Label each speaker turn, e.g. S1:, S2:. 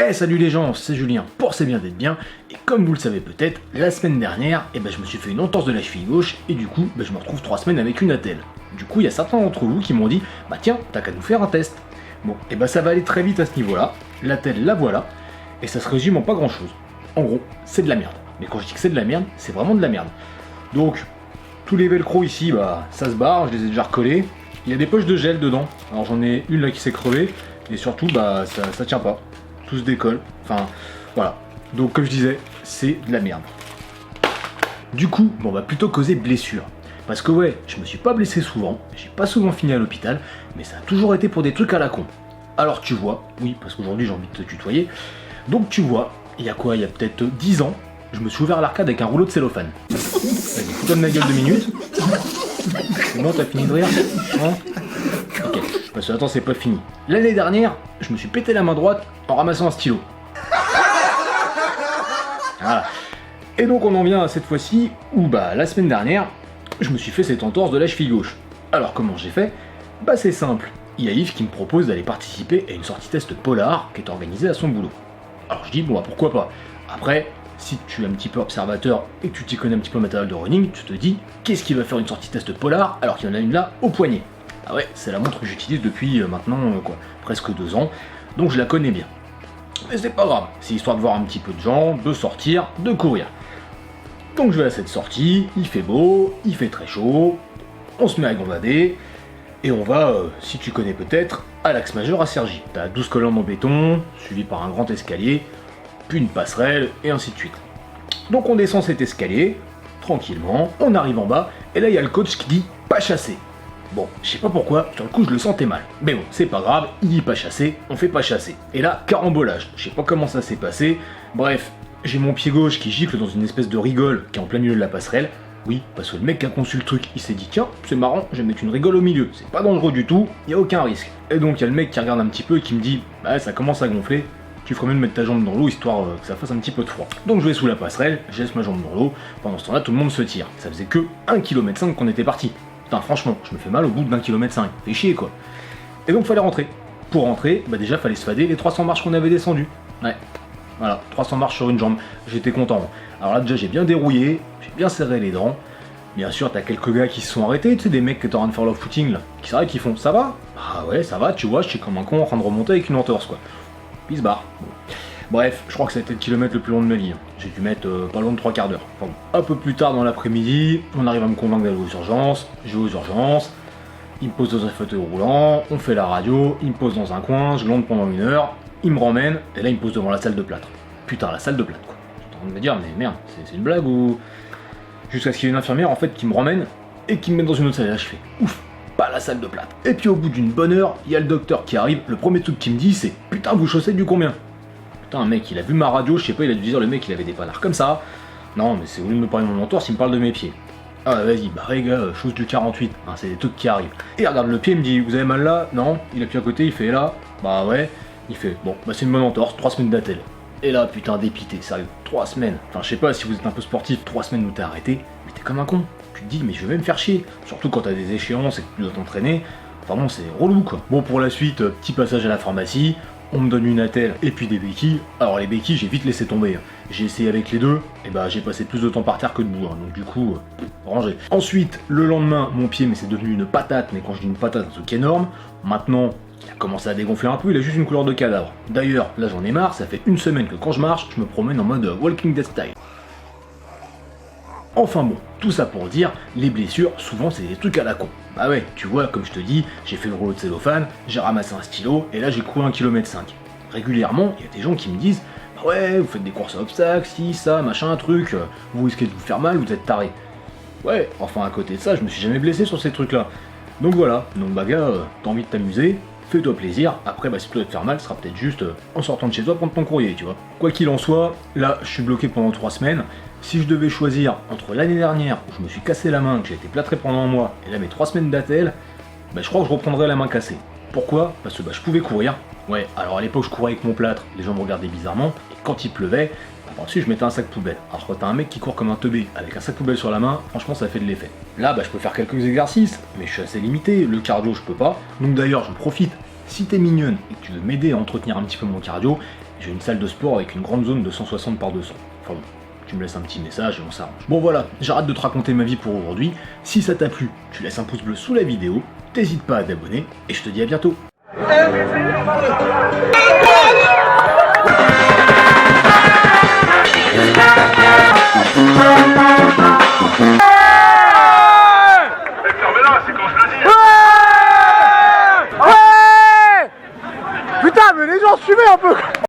S1: Salut les gens, c'est Julien pour C'est bien d'être bien, et comme vous le savez peut-être, la semaine dernière, je me suis fait une entorse de la cheville gauche, et du coup, je me retrouve 3 semaines avec une attelle. Du coup, il y a certains d'entre vous qui m'ont dit, tiens, t'as qu'à nous faire un test. Bon, ça va aller très vite à ce niveau-là, l'attelle la voilà, et ça se résume en pas grand-chose. En gros, c'est de la merde. Mais quand je dis que c'est de la merde, c'est vraiment de la merde. Donc, tous les velcro ici, ça se barre, je les ai déjà recollés. Il y a des poches de gel dedans, alors j'en ai une là qui s'est crevée, et surtout, ça tient pas. Tout se décolle, enfin, voilà. Donc, comme je disais, c'est de la merde. Du coup, on va plutôt causer blessure. Parce que ouais, je me suis pas blessé souvent, j'ai pas souvent fini à l'hôpital, mais ça a toujours été pour des trucs à la con. Alors tu vois, oui, parce qu'aujourd'hui j'ai envie de te tutoyer, donc tu vois, il y a peut-être 10 ans, je me suis ouvert à l'arcade avec un rouleau de cellophane. Vas-y, fous-toi de ma gueule 2 minutes. C'est bon, t'as fini de rire? Non? Ok, parce que attends, c'est pas fini. L'année dernière, je me suis pété la main droite en ramassant un stylo. Voilà. Et donc on en vient à cette fois-ci où la semaine dernière, je me suis fait cette entorse de la cheville gauche. Alors comment j'ai fait? C'est simple. Il y a Yves qui me propose d'aller participer à une sortie test polar qui est organisée à son boulot. Alors je dis pourquoi pas. Après, si tu es un petit peu observateur et que tu t'y connais un petit peu en matériel de running, tu te dis qu'est-ce qui va faire une sortie test polar alors qu'il y en a une là au poignet? Ah ouais, c'est la montre que j'utilise depuis maintenant presque 2 ans, donc je la connais bien. Mais c'est pas grave, c'est histoire de voir un petit peu de gens, de sortir, de courir. Donc je vais à cette sortie, il fait beau, il fait très chaud, on se met à gambader, et on va, si tu connais peut-être, à l'axe majeur à Cergy. T'as 12 colonnes en béton, suivi par un grand escalier, puis une passerelle, et ainsi de suite. Donc on descend cet escalier, tranquillement, on arrive en bas, et là il y a le coach qui dit « pas chasser ». Bon, je sais pas pourquoi, sur le coup je le sentais mal. Mais bon, c'est pas grave, il dit pas chasser, on fait pas chasser. Et là, carambolage, je sais pas comment ça s'est passé, bref, j'ai mon pied gauche qui gicle dans une espèce de rigole qui est en plein milieu de la passerelle. Oui, parce que le mec qui a conçu le truc, il s'est dit tiens, c'est marrant, je vais mettre une rigole au milieu, c'est pas dangereux du tout, y a aucun risque. Et donc il y a le mec qui regarde un petit peu et qui me dit ça commence à gonfler, tu ferais mieux de mettre ta jambe dans l'eau histoire que ça fasse un petit peu de froid. Donc je vais sous la passerelle, je laisse ma jambe dans l'eau, pendant ce temps-là tout le monde se tire. Ça faisait que 1,5 km qu'on était parti. Putain franchement, je me fais mal au bout d'1,5 km, fait chier quoi. Et donc fallait rentrer. Pour rentrer, déjà fallait se fader les 300 marches qu'on avait descendues. Ouais. Voilà, 300 marches sur une jambe, j'étais content. Alors là déjà j'ai bien dérouillé, j'ai bien serré les dents. Bien sûr t'as quelques gars qui se sont arrêtés, tu sais des mecs que t'es en train de faire leur footing là, qui s'arrêtent qui font ça va? Ah ouais ça va, tu vois, je suis comme un con en train de remonter avec une entorse quoi. Puis il se barre. Bon. Bref, je crois que ça a été le kilomètre le plus long de ma vie. J'ai dû mettre pas loin de 3/4 d'heure. Enfin, un peu plus tard dans l'après-midi, on arrive à me convaincre d'aller aux urgences, je vais aux urgences, il me pose dans un fauteuil roulant, on fait la radio, il me pose dans un coin, je glande pendant 1 heure, il me ramène, et là il me pose devant la salle de plâtre. Putain, la salle de plâtre quoi. J'étais en train de me dire, mais merde, c'est une blague ou... Jusqu'à ce qu'il y ait une infirmière en fait qui me ramène et qui me met dans une autre salle, et là je fais ouf, pas la salle de plâtre. Et puis au bout d'une bonne heure, il y a le docteur qui arrive, le premier truc qu'il me dit c'est putain vous chaussez du combien? Putain mec, il a vu ma radio, je sais pas, il a dû dire le mec il avait des panards comme ça. Non mais c'est au lieu de me parler de mon entorse, il me parle de mes pieds. Ah vas-y, les gars, chose du 48, c'est des trucs qui arrivent. Et il regarde le pied, il me dit vous avez mal là? Non, il appuie à côté, il fait là, ouais, il fait bon, c'est une bonne entorse, 3 semaines d'attelle. Et là, putain, dépité, sérieux, 3 semaines. Enfin, je sais pas si vous êtes un peu sportif, 3 semaines où t'es arrêté, mais t'es comme un con. Tu te dis, mais je vais me faire chier. Surtout quand t'as des échéances et que tu dois t'entraîner. Enfin bon, c'est relou quoi. Bon, pour la suite, petit passage à la pharmacie, on me donne une attelle et puis des béquilles. Alors, les béquilles, j'ai vite laissé tomber. J'ai essayé avec les deux, et j'ai passé plus de temps par terre que debout. Donc, du coup, rangé. Ensuite, le lendemain, mon pied, mais c'est devenu une patate, mais quand je dis une patate, c'est un truc énorme. Maintenant, il a commencé à dégonfler un peu, il a juste une couleur de cadavre. D'ailleurs, là j'en ai marre, ça fait 1 semaine que quand je marche, je me promène en mode Walking Dead style. Enfin bon, tout ça pour dire, les blessures, souvent c'est des trucs à la con. Bah ouais, tu vois, comme je te dis, j'ai fait le rouleau de cellophane, j'ai ramassé un stylo, et là j'ai couru 1,5 km. Régulièrement, il y a des gens qui me disent ouais, vous faites des courses à obstacles, si, ça, machin, truc, vous risquez de vous faire mal, vous êtes taré. Ouais, enfin à côté de ça, je me suis jamais blessé sur ces trucs-là. Donc voilà, donc gars, t'as envie de t'amuser, fais-toi plaisir, après si tu dois te faire mal, ce sera peut-être juste en sortant de chez toi prendre ton courrier, tu vois. Quoi qu'il en soit, là je suis bloqué pendant 3 semaines, si je devais choisir entre l'année dernière où je me suis cassé la main, que j'ai été plâtré pendant 1 mois, et là mes 3 semaines d'attelle, je crois que je reprendrais la main cassée. Pourquoi? Parce que je pouvais courir. Ouais, alors à l'époque je courais avec mon plâtre, les gens me regardaient bizarrement, et quand il pleuvait, ensuite je mettais un sac poubelle. Alors quand t'as un mec qui court comme un teubé avec un sac poubelle sur la main, franchement ça fait de l'effet. Là je peux faire quelques exercices, mais je suis assez limité, le cardio je peux pas. Donc d'ailleurs j'en profite, si t'es mignonne et que tu veux m'aider à entretenir un petit peu mon cardio, J'ai une salle de sport avec une grande zone de 160 par 200. Enfin bon, tu me laisses un petit message et on s'arrange. Bon voilà, j'arrête de te raconter ma vie pour aujourd'hui. Si ça t'a plu, tu laisses un pouce bleu sous la vidéo, t'hésites pas à t'abonner, et je te dis à bientôt.
S2: Putain, mais les gens, suivez un peu